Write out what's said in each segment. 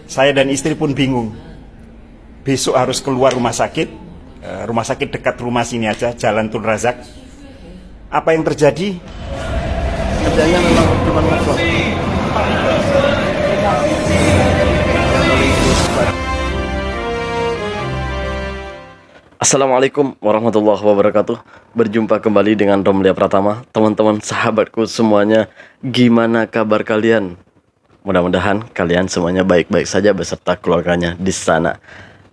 Saya dan istri pun bingung. Besok harus keluar rumah sakit dekat rumah sini aja, Jalan Tun Razak. Apa yang terjadi? Kerjanya memang cuma ngevlog. Assalamualaikum warahmatullahi wabarakatuh. Berjumpa kembali dengan Romlia Pratama. Teman-teman sahabatku semuanya, gimana kabar kalian? Mudah-mudahan kalian semuanya baik-baik saja beserta keluarganya di sana.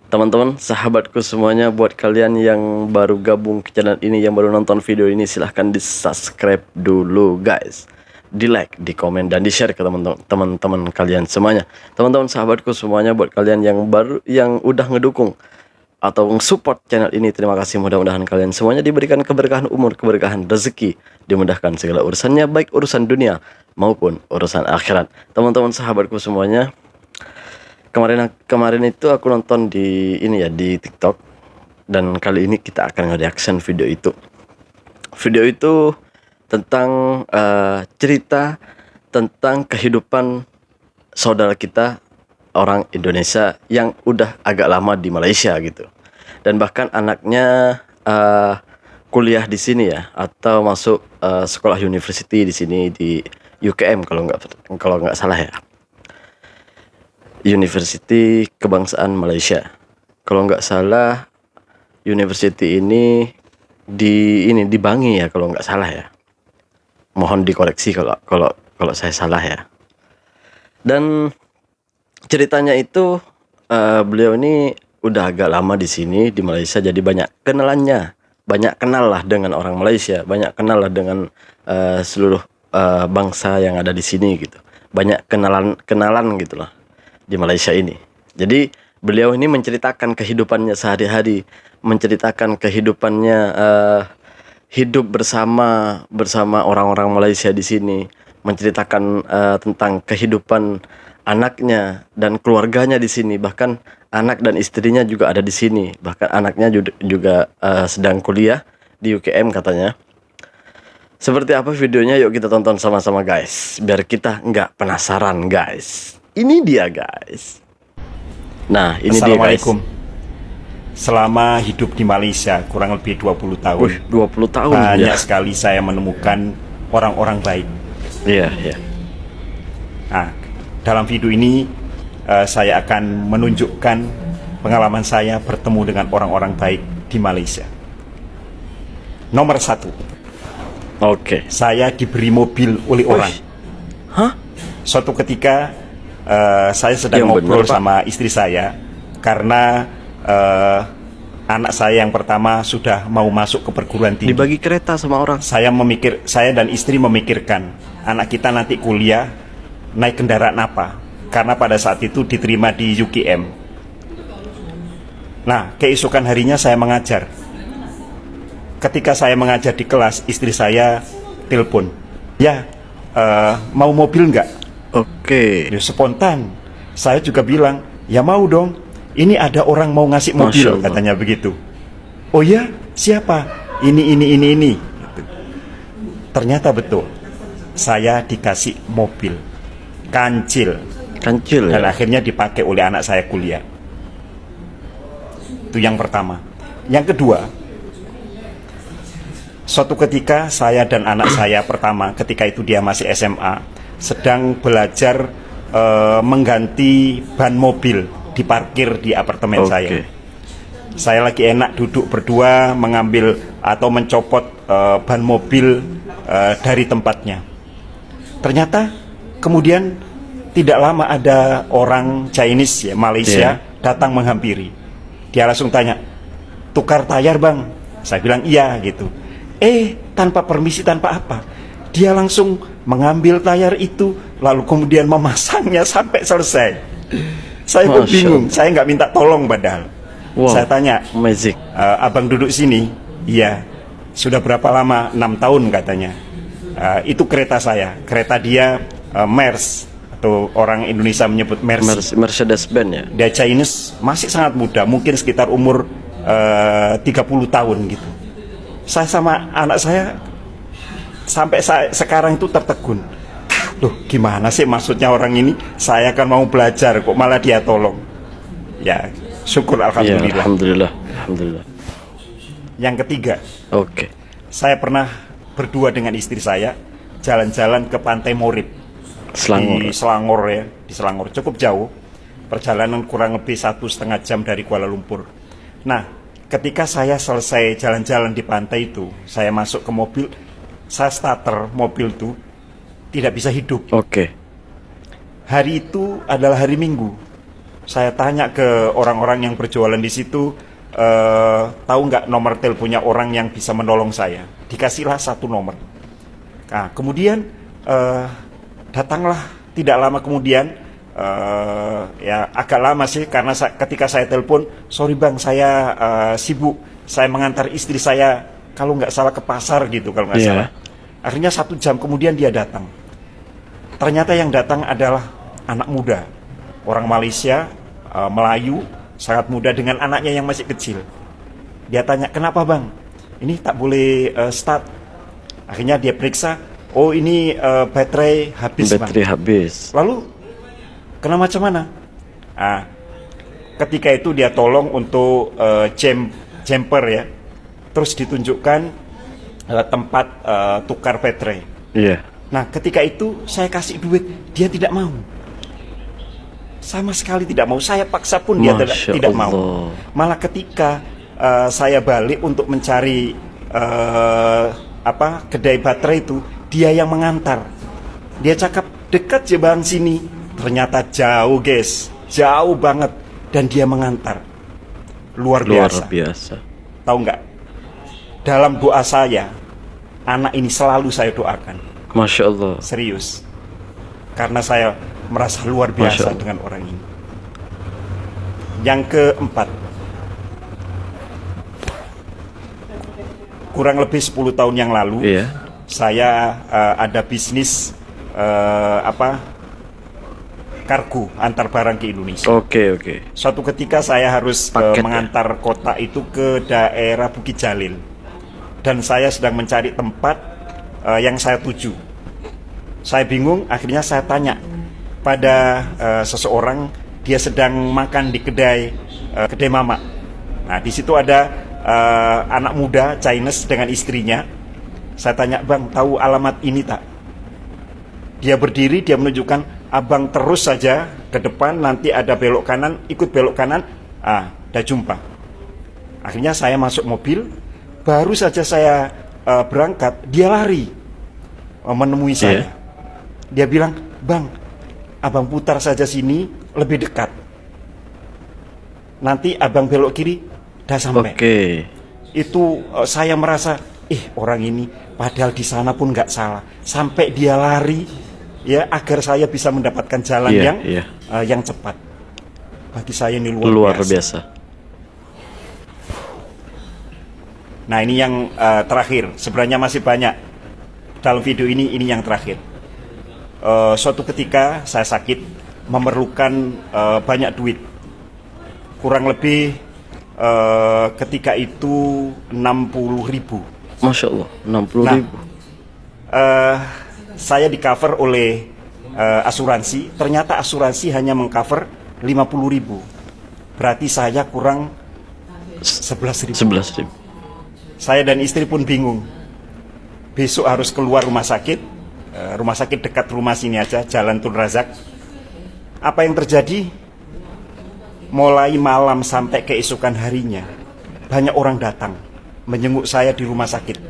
Teman-teman sahabatku semuanya, buat kalian yang baru gabung ke channel ini, yang baru nonton video ini, silahkan di subscribe dulu guys, di like, di komen, dan di share ke teman-teman kalian semuanya. Teman-teman sahabatku semuanya, buat kalian yang baru, yang udah ngedukung atau support channel ini, terima kasih. Mudah-mudahan kalian semuanya diberikan keberkahan umur, keberkahan rezeki, dimudahkan segala urusannya, baik urusan dunia maupun urusan akhirat. Teman-teman sahabatku semuanya, kemarin itu aku nonton di di TikTok, dan kali ini kita akan nge-reaction video itu. Video itu tentang cerita tentang kehidupan saudara kita, orang Indonesia yang udah agak lama di Malaysia gitu, dan bahkan anaknya kuliah di sini ya, atau masuk sekolah university di sini di UKM kalau nggak salah ya, University Kebangsaan Malaysia. Kalau nggak salah university ini di Bangi ya, kalau nggak salah ya. Mohon dikoreksi kalau saya salah ya. Dan ceritanya itu beliau ini udah agak lama di sini di Malaysia, jadi banyak kenalannya, banyak kenal lah dengan orang Malaysia, banyak kenal lah dengan seluruh bangsa yang ada di sini gitu, banyak kenalan gitu lah di Malaysia ini. Jadi beliau ini menceritakan kehidupannya sehari-hari, menceritakan kehidupannya hidup bersama orang-orang Malaysia di sini, menceritakan tentang kehidupan anaknya dan keluarganya di sini, bahkan anak dan istrinya juga ada di sini, bahkan anaknya juga sedang kuliah di UKM katanya. Seperti apa videonya? Yuk kita tonton sama-sama guys, biar kita nggak penasaran guys. Ini dia guys. Nah ini dia guys. Selama hidup di Malaysia kurang lebih 20 tahun. 20 tahun banyak ya. sekali saya menemukan orang-orang baik. Iya, iya. Nah, dalam video ini saya akan menunjukkan pengalaman saya bertemu dengan orang-orang baik di Malaysia. Nomor 1, Oke. saya diberi mobil oleh orang. Hah? Suatu ketika saya sedang ngobrol sama istri saya, karena anak saya yang pertama sudah mau masuk ke perguruan tinggi. Dibagi kereta sama orang. Saya dan istri memikirkan anak kita nanti kuliah naik kendaraan apa, karena pada saat itu diterima di UKM. Nah, keesokan harinya saya mengajar. Ketika saya mengajar di kelas, istri saya telepon, ya mau mobil nggak? Oke. Ya, spontan. Saya juga bilang, ya mau dong. Ini ada orang mau ngasih mobil, katanya begitu. Oh ya, siapa? Ini. Ternyata betul. Saya dikasih mobil kancil, dan ya? akhirnya dipakai oleh anak saya kuliah. Itu yang pertama. Yang kedua, suatu ketika saya dan anak saya pertama, ketika itu dia masih SMA, sedang belajar mengganti ban mobil di parkir di apartemen saya. Saya lagi enak duduk berdua mengambil atau mencopot ban mobil dari tempatnya. Ternyata kemudian tidak lama ada orang Chinese ya, Malaysia datang menghampiri. Dia langsung tanya, tukar tayar bang? Saya bilang iya gitu. Tanpa permisi, tanpa apa, dia langsung mengambil tayar itu, lalu kemudian memasangnya sampai selesai. Saya pun bingung, saya nggak minta tolong padahal. Saya tanya, abang duduk sini? Iya. Sudah berapa lama? 6 tahun katanya. Itu kereta saya, kereta dia Merz, atau orang Indonesia menyebut Mercedes-Benz ya. Dia Chinese, masih sangat muda, mungkin sekitar umur 30 tahun gitu. Saya sama anak saya sampai sekarang itu tertegun. Loh, gimana sih maksudnya orang ini? Saya kan mau belajar kok malah dia tolong. Ya, syukur Ya, alhamdulillah. alhamdulillah. Alhamdulillah. Yang ketiga, Oke. saya pernah berdua dengan istri saya jalan-jalan ke Pantai Morib Selangor. di Selangor ya, di Selangor cukup jauh, perjalanan kurang lebih 1,5 jam dari Kuala Lumpur. Nah, ketika saya selesai jalan-jalan di pantai itu, saya masuk ke mobil, saya starter mobil itu tidak bisa hidup. Oke. Hari itu adalah hari Minggu. Saya tanya ke orang-orang yang berjualan di situ, tahu nggak nomor teleponnya orang yang bisa menolong saya? Dikasihlah satu nomor. Nah, kemudian datanglah tidak lama kemudian, ya agak lama sih karena ketika saya telepon, sorry bang, saya sibuk, saya mengantar istri saya kalau nggak salah ke pasar gitu kalau nggak Iya. salah. Akhirnya 1 jam kemudian dia datang. Ternyata yang datang adalah anak muda, orang Malaysia, Melayu, sangat muda dengan anaknya yang masih kecil. Dia tanya, kenapa bang? Ini tak boleh start. Akhirnya dia periksa, oh ini baterai habis bang. Baterai habis. Lalu, kena macam mana? Nah, ketika itu dia tolong untuk jumper ya. Terus ditunjukkan tempat tukar baterai. Iya. Nah, ketika itu saya kasih duit, dia tidak mau. Sama sekali tidak mau. Saya paksa pun dia Masya tidak Allah. mau. Malah ketika saya balik untuk mencari kedai baterai itu, dia yang mengantar. Dia cakap dekat je bang sini. Ternyata jauh guys, jauh banget. Dan dia mengantar. Luar Luar biasa. biasa. Tahu nggak? Dalam doa saya, anak ini selalu saya doakan. Masya Allah. Serius. Karena saya merasa luar Masya biasa Allah. dengan orang ini. Yang keempat, kurang lebih 10 tahun yang lalu, Iya. saya ada bisnis kargo antar barang ke Indonesia. Oke. Suatu ketika saya harus Paket, ya? mengantar kotak itu ke daerah Bukit Jalil. Dan saya sedang mencari tempat yang saya tuju. Saya bingung, akhirnya saya tanya pada seseorang, dia sedang makan di kedai Mama. Nah, di situ ada anak muda Chinese dengan istrinya. Saya tanya, "Bang, tahu alamat ini tak?" Dia berdiri, dia menunjukkan, "Abang terus saja ke depan, nanti ada belok kanan, ikut belok kanan." Udah jumpa. Akhirnya saya masuk mobil, baru saja saya berangkat, dia lari menemui saya. Dia bilang, "Bang, abang putar saja sini, lebih dekat. Nanti abang belok kiri, udah sampai." Oke. Itu saya merasa, orang ini padahal di sana pun nggak salah. Sampai dia lari, ya agar saya bisa mendapatkan jalan yang cepat. Bagi saya ini luar biasa. Nah, ini yang terakhir. Sebenarnya masih banyak. Dalam video ini yang terakhir. Suatu ketika saya sakit, memerlukan banyak duit. Kurang lebih ketika itu 60.000. Masya Allah. 60.000. Saya di cover oleh asuransi. Ternyata asuransi hanya mengcover 50.000. Berarti saya kurang 11.000. 11.000. Saya dan istri pun bingung. Besok harus keluar rumah sakit. Rumah sakit dekat rumah sini aja, Jalan Tun Razak. Apa yang terjadi? Mulai malam sampai keesokan harinya, banyak orang datang menjenguk saya di rumah sakit.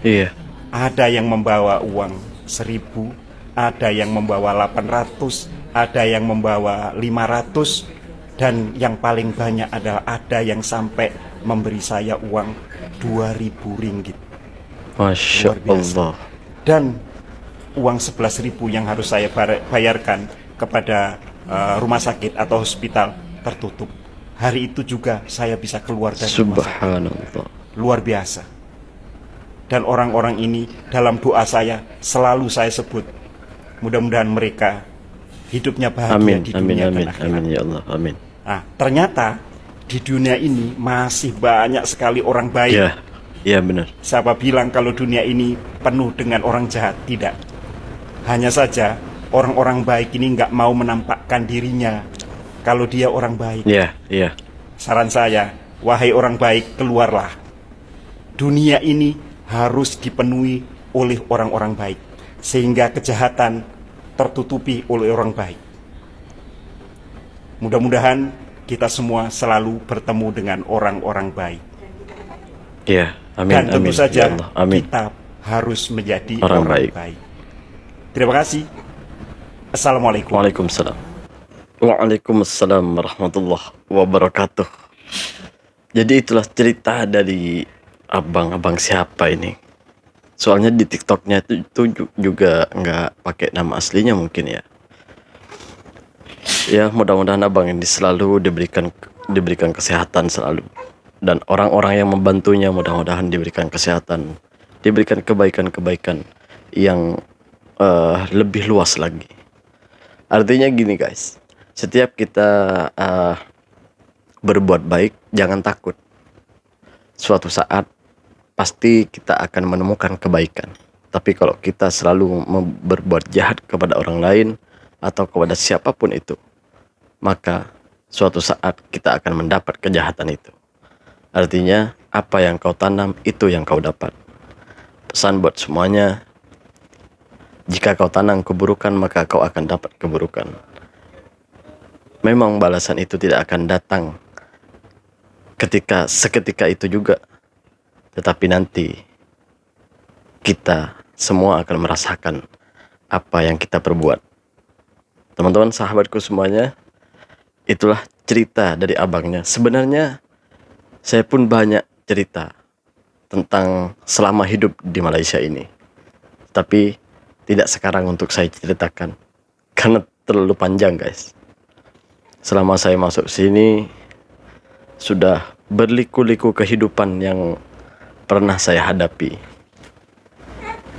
Iya. Ada yang membawa uang 1.000, ada yang membawa 800, ada yang membawa 500, dan yang paling banyak adalah ada yang sampai memberi saya uang 2.000 ringgit. Masya Luar biasa. Allah. Dan uang 11.000 yang harus saya bayarkan kepada rumah sakit atau hospital tertutup. Hari itu juga saya bisa keluar dari rumah sakit. Subhanallah. Luar biasa. Dan orang-orang ini dalam doa saya selalu saya sebut. Mudah-mudahan mereka hidupnya bahagia di dunia dan akhirat. Amin ya Allah. Amin. Nah, ternyata di dunia ini masih banyak sekali orang baik. Iya benar. Siapa bilang kalau dunia ini penuh dengan orang jahat? Tidak. Hanya saja orang-orang baik ini nggak mau menampakkan dirinya kalau dia orang baik. Iya, iya. Saran saya, wahai orang baik, keluarlah. Dunia ini harus dipenuhi oleh orang-orang baik, sehingga kejahatan tertutupi oleh orang baik. Mudah-mudahan kita semua selalu bertemu dengan orang-orang baik. Iya, amin. Dan tentu amin. saja Ya Allah, amin. kita harus menjadi Orang orang baik. baik. Terima kasih. Assalamualaikum. Waalaikumsalam. Waalaikumsalam warahmatullahi wabarakatuh. Jadi itulah cerita dari abang siapa ini. Soalnya di TikToknya itu juga nggak pakai nama aslinya mungkin ya. Ya mudah-mudahan abang ini selalu diberikan kesehatan selalu. Dan orang-orang yang membantunya mudah-mudahan diberikan kesehatan, diberikan kebaikan-kebaikan yang lebih luas lagi. Artinya gini guys, setiap kita berbuat baik jangan takut. Suatu saat pasti kita akan menemukan kebaikan. Tapi kalau kita selalu berbuat jahat kepada orang lain atau kepada siapapun itu, maka suatu saat kita akan mendapat kejahatan itu. Artinya apa yang kau tanam itu yang kau dapat. Pesan buat semuanya, jika kau tanam keburukan maka kau akan dapat keburukan. Memang balasan itu tidak akan datang seketika itu juga, tetapi nanti kita semua akan merasakan apa yang kita perbuat. Teman-teman, sahabatku semuanya, itulah cerita dari abangnya. Sebenarnya saya pun banyak cerita tentang selama hidup di Malaysia ini, tapi tidak sekarang untuk saya ceritakan karena terlalu panjang guys. Selama saya masuk sini sudah berliku-liku kehidupan yang pernah saya hadapi.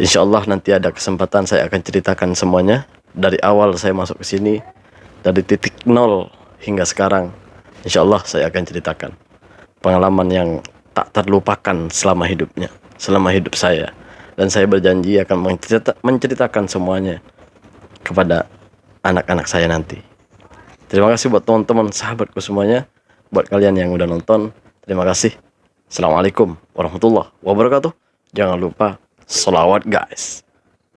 Insya Allah nanti ada kesempatan saya akan ceritakan semuanya. Dari awal saya masuk ke sini, dari titik nol hingga sekarang, insya Allah saya akan ceritakan pengalaman yang tak terlupakan selama hidup saya. Dan saya berjanji akan menceritakan semuanya kepada anak-anak saya nanti. Terima kasih buat teman-teman sahabatku semuanya. Buat kalian yang udah nonton, terima kasih. Assalamualaikum warahmatullahi wabarakatuh. Jangan lupa sholawat guys.